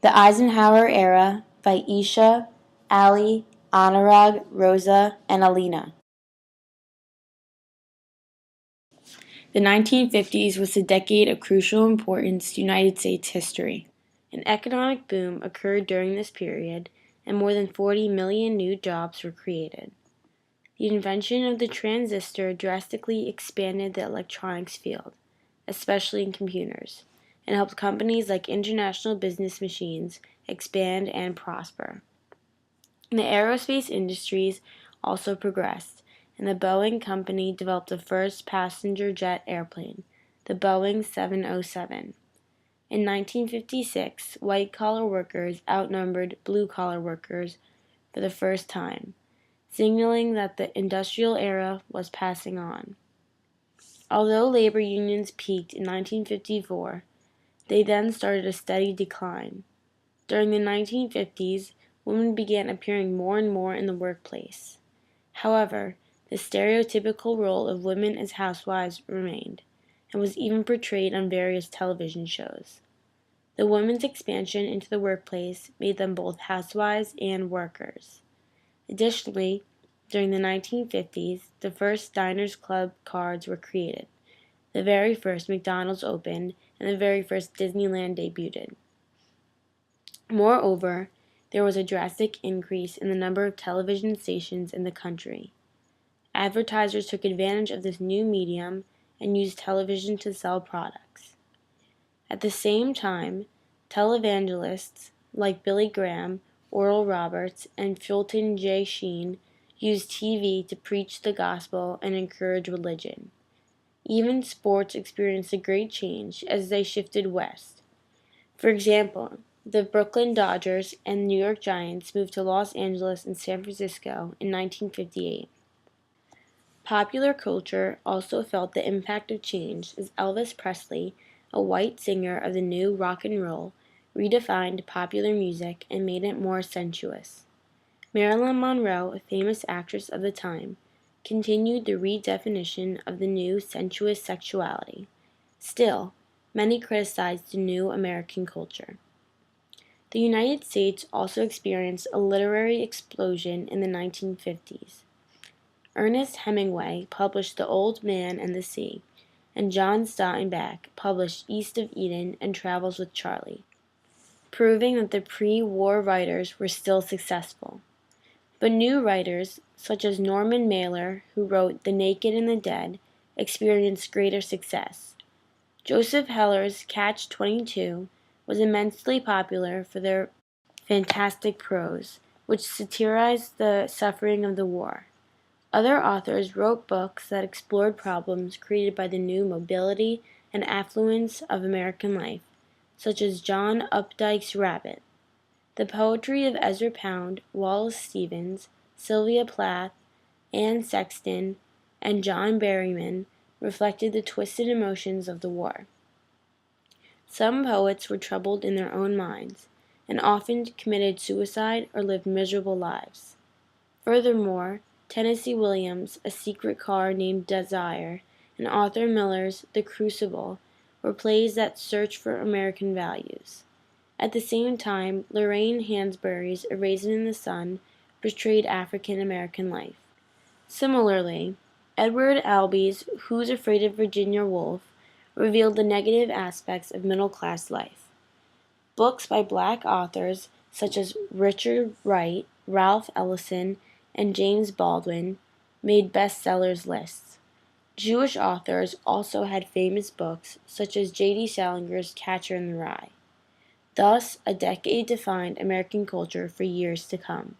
The Eisenhower Era by Isha, Ali, Anurag, Rosa, and Alina. The 1950s was a decade of crucial importance to United States history. An economic boom occurred during this period, and more than 40 million new jobs were created. The invention of the transistor drastically expanded the electronics field, especially in computers, and helped companies like International Business Machines expand and prosper. The aerospace industries also progressed, and the Boeing company developed the first passenger jet airplane, the Boeing 707. In 1956, white-collar workers outnumbered blue-collar workers for the first time, signaling that the industrial era was passing on. Although labor unions peaked in 1954, they then started a steady decline. During the 1950s, women began appearing more and more in the workplace. However, the stereotypical role of women as housewives remained, and was even portrayed on various television shows. The women's expansion into the workplace made them both housewives and workers. Additionally, during the 1950s, the first Diners Club cards were created, the very first McDonald's opened, and the very first Disneyland debuted. Moreover, there was a drastic increase in the number of television stations in the country. Advertisers took advantage of this new medium and used television to sell products. At the same time, televangelists like Billy Graham, Oral Roberts, and Fulton J. Sheen used TV to preach the gospel and encourage religion. Even sports experienced a great change as they shifted west. For example, the Brooklyn Dodgers and New York Giants moved to Los Angeles and San Francisco in 1958. Popular culture also felt the impact of change as Elvis Presley, a white singer of the new rock and roll, redefined popular music and made it more sensuous. Marilyn Monroe, a famous actress of the time, continued the redefinition of the new sensuous sexuality. Still, many criticized the new American culture. The United States also experienced a literary explosion in the 1950s. Ernest Hemingway published The Old Man and the Sea, and John Steinbeck published East of Eden and Travels with Charlie, proving that the pre-war writers were still successful. But new writers, such as Norman Mailer, who wrote The Naked and the Dead, experienced greater success. Joseph Heller's Catch-22 was immensely popular for their fantastic prose, which satirized the suffering of the war. Other authors wrote books that explored problems created by the new mobility and affluence of American life, such as John Updike's Rabbit. The poetry of Ezra Pound, Wallace Stevens, Sylvia Plath, Anne Sexton, and John Berryman reflected the twisted emotions of the war. Some poets were troubled in their own minds, and often committed suicide or lived miserable lives. Furthermore, Tennessee Williams' A Secret Car Named Desire, and Arthur Miller's The Crucible were plays that searched for American values. At the same time, Lorraine Hansberry's A Raisin in the Sun portrayed African American life. Similarly, Edward Albee's Who's Afraid of Virginia Woolf revealed the negative aspects of middle-class life. Books by black authors such as Richard Wright, Ralph Ellison, and James Baldwin made bestsellers lists. Jewish authors also had famous books such as J.D. Salinger's Catcher in the Rye. Thus, a decade defined American culture for years to come.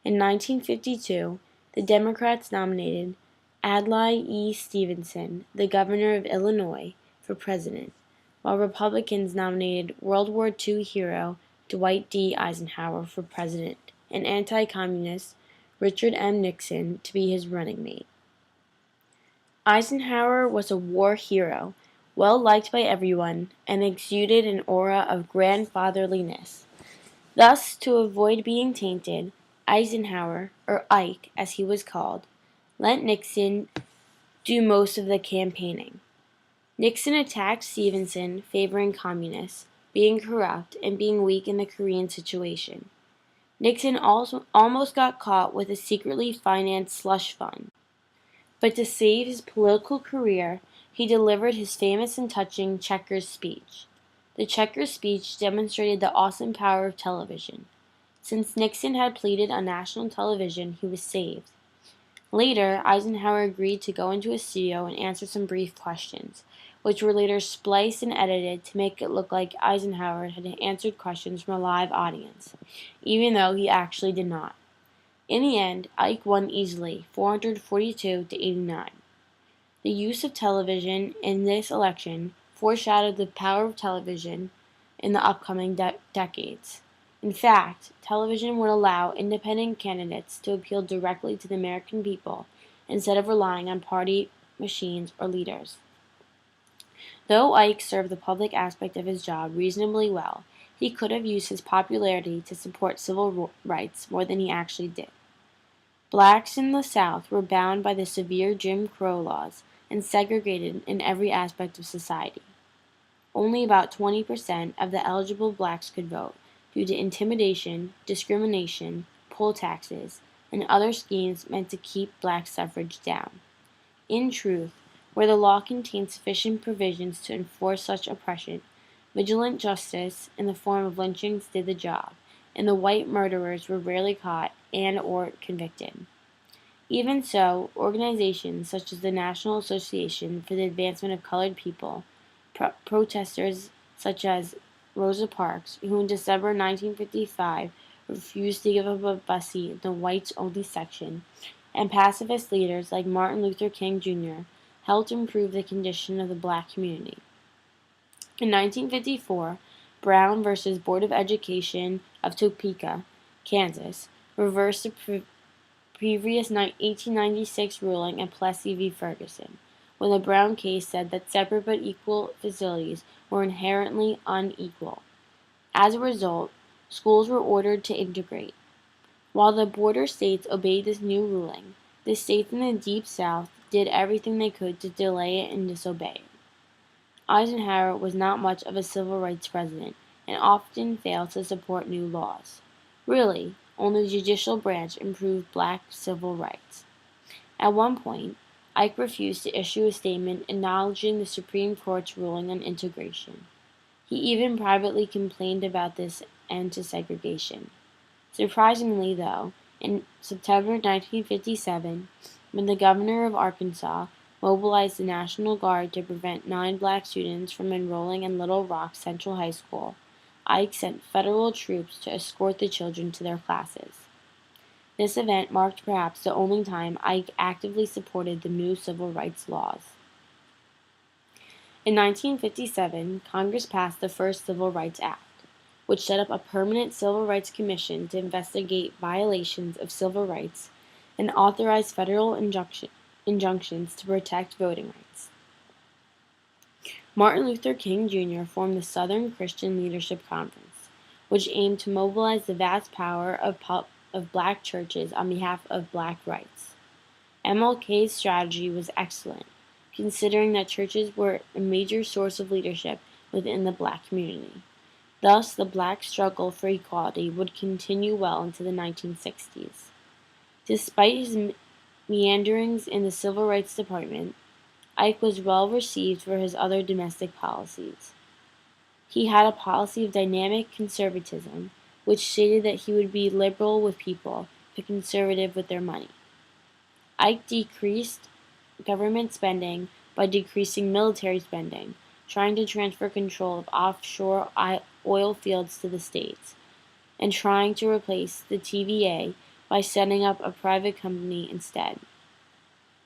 In 1952, the Democrats nominated Adlai E. Stevenson, the governor of Illinois, for president, while Republicans nominated World War II hero Dwight D. Eisenhower for president and anti-communist Richard M. Nixon to be his running mate. Eisenhower was a war hero, well liked by everyone, and exuded an aura of grandfatherliness. Thus, to avoid being tainted, Eisenhower, or Ike as he was called, let Nixon do most of the campaigning. Nixon attacked Stevenson, favoring communists, being corrupt, and being weak in the Korean situation. Nixon also almost got caught with a secretly financed slush fund. But to save his political career, he delivered his famous and touching Checkers speech. The Checkers speech demonstrated the awesome power of television. Since Nixon had pleaded on national television, he was saved. Later, Eisenhower agreed to go into a studio and answer some brief questions, which were later spliced and edited to make it look like Eisenhower had answered questions from a live audience, even though he actually did not. In the end, Ike won easily, 442 to 89. The use of television in this election foreshadowed the power of television in the upcoming decades. In fact, television would allow independent candidates to appeal directly to the American people instead of relying on party machines or leaders. Though Ike served the public aspect of his job reasonably well, he could have used his popularity to support civil rights more than he actually did. Blacks in the South were bound by the severe Jim Crow laws and segregated in every aspect of society. Only about 20% of the eligible blacks could vote due to intimidation, discrimination, poll taxes, and other schemes meant to keep black suffrage down. In truth, where the law contained sufficient provisions to enforce such oppression, vigilant justice in the form of lynchings did the job, and the white murderers were rarely caught and/or convicted. Even so, organizations such as the National Association for the Advancement of Colored People, protesters such as Rosa Parks, who in December 1955 refused to give up a busseat in the whites-only section, and pacifist leaders like Martin Luther King Jr. helped improve the condition of the black community. In 1954, Brown v. Board of Education of Topeka, Kansas, reversed the previous 1896 ruling in Plessy v. Ferguson, when the Brown case said that separate but equal facilities were inherently unequal. As a result, schools were ordered to integrate. While the border states obeyed this new ruling, the states in the Deep South did everything they could to delay it and disobey it. Eisenhower was not much of a civil rights president and often failed to support new laws. Really, only the judicial branch improved black civil rights. At one point, Ike refused to issue a statement acknowledging the Supreme Court's ruling on integration. He even privately complained about this end to segregation. Surprisingly, though, in September 1957, when the governor of Arkansas mobilized the National Guard to prevent 9 black students from enrolling in Little Rock Central High School, Ike sent federal troops to escort the children to their classes. This event marked perhaps the only time Ike actively supported the new civil rights laws. In 1957, Congress passed the first Civil Rights Act, which set up a permanent Civil Rights Commission to investigate violations of civil rights and authorize federal injunctions to protect voting rights. Martin Luther King Jr. formed the Southern Christian Leadership Conference, which aimed to mobilize the vast power of black churches on behalf of black rights. MLK's strategy was excellent, considering that churches were a major source of leadership within the black community. Thus, the black struggle for equality would continue well into the 1960s. Despite his meanderings in the Civil Rights Department, Ike was well received for his other domestic policies. He had a policy of dynamic conservatism, which stated that he would be liberal with people, but conservative with their money. Ike decreased government spending by decreasing military spending, trying to transfer control of offshore oil fields to the states, and trying to replace the TVA by setting up a private company instead.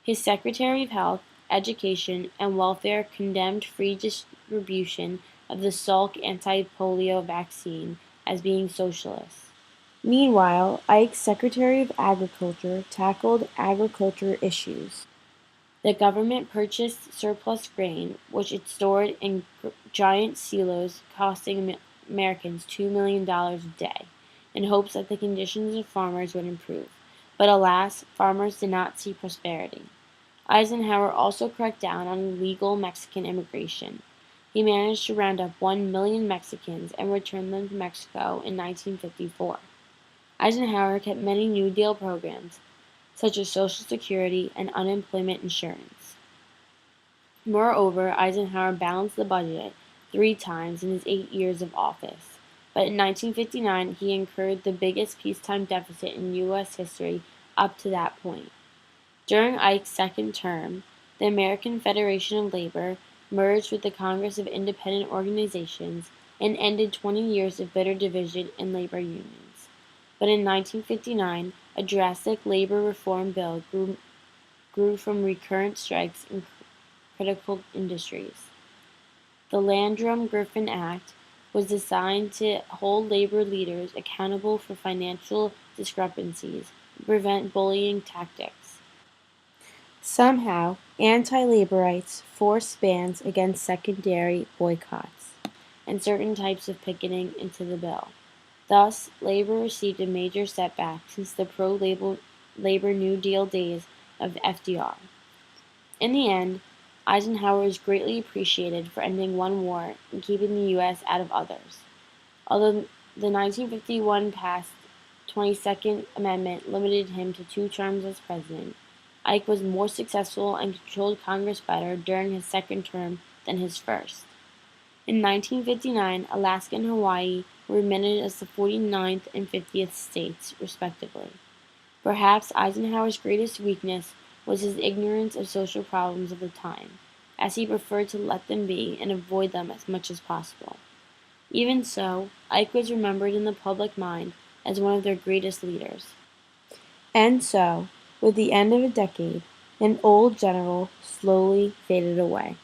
His Secretary of Health, Education, and Welfare condemned free distribution of the Salk anti-polio vaccine as being socialist. Meanwhile, Ike's Secretary of Agriculture tackled agriculture issues. The government purchased surplus grain, which it stored in giant silos costing Americans $2 million a day, in hopes that the conditions of farmers would improve. But alas, farmers did not see prosperity. Eisenhower also cracked down on illegal Mexican immigration. he managed to round up 1 million Mexicans and return them to Mexico in 1954. Eisenhower kept many New Deal programs, such as Social Security and unemployment insurance. Moreover, Eisenhower balanced the budget 3 times in his 8 years of office, but in 1959 he incurred the biggest peacetime deficit in U.S. history up to that point. During Ike's second term, the American Federation of Labor merged with the Congress of Independent Organizations and ended 20 years of bitter division in labor unions. But in 1959, a drastic labor reform bill grew from recurrent strikes in critical industries. The Landrum-Griffin Act was designed to hold labor leaders accountable for financial discrepancies and prevent bullying tactics. Somehow, anti-laborites forced bans against secondary boycotts and certain types of picketing into the bill. Thus, labor received a major setback since the pro-labor New Deal days of FDR. In the end, Eisenhower was greatly appreciated for ending one war and keeping the U.S. out of others. Although the 1951 passed 22nd Amendment limited him to 2 terms as president, Ike was more successful and controlled Congress better during his second term than his first. In 1959, Alaska and Hawaii were admitted as the 49th and 50th states, respectively. Perhaps Eisenhower's greatest weakness was his ignorance of social problems of the time, as he preferred to let them be and avoid them as much as possible. Even so, Ike was remembered in the public mind as one of their greatest leaders. And so, with the end of a decade, an old general slowly faded away.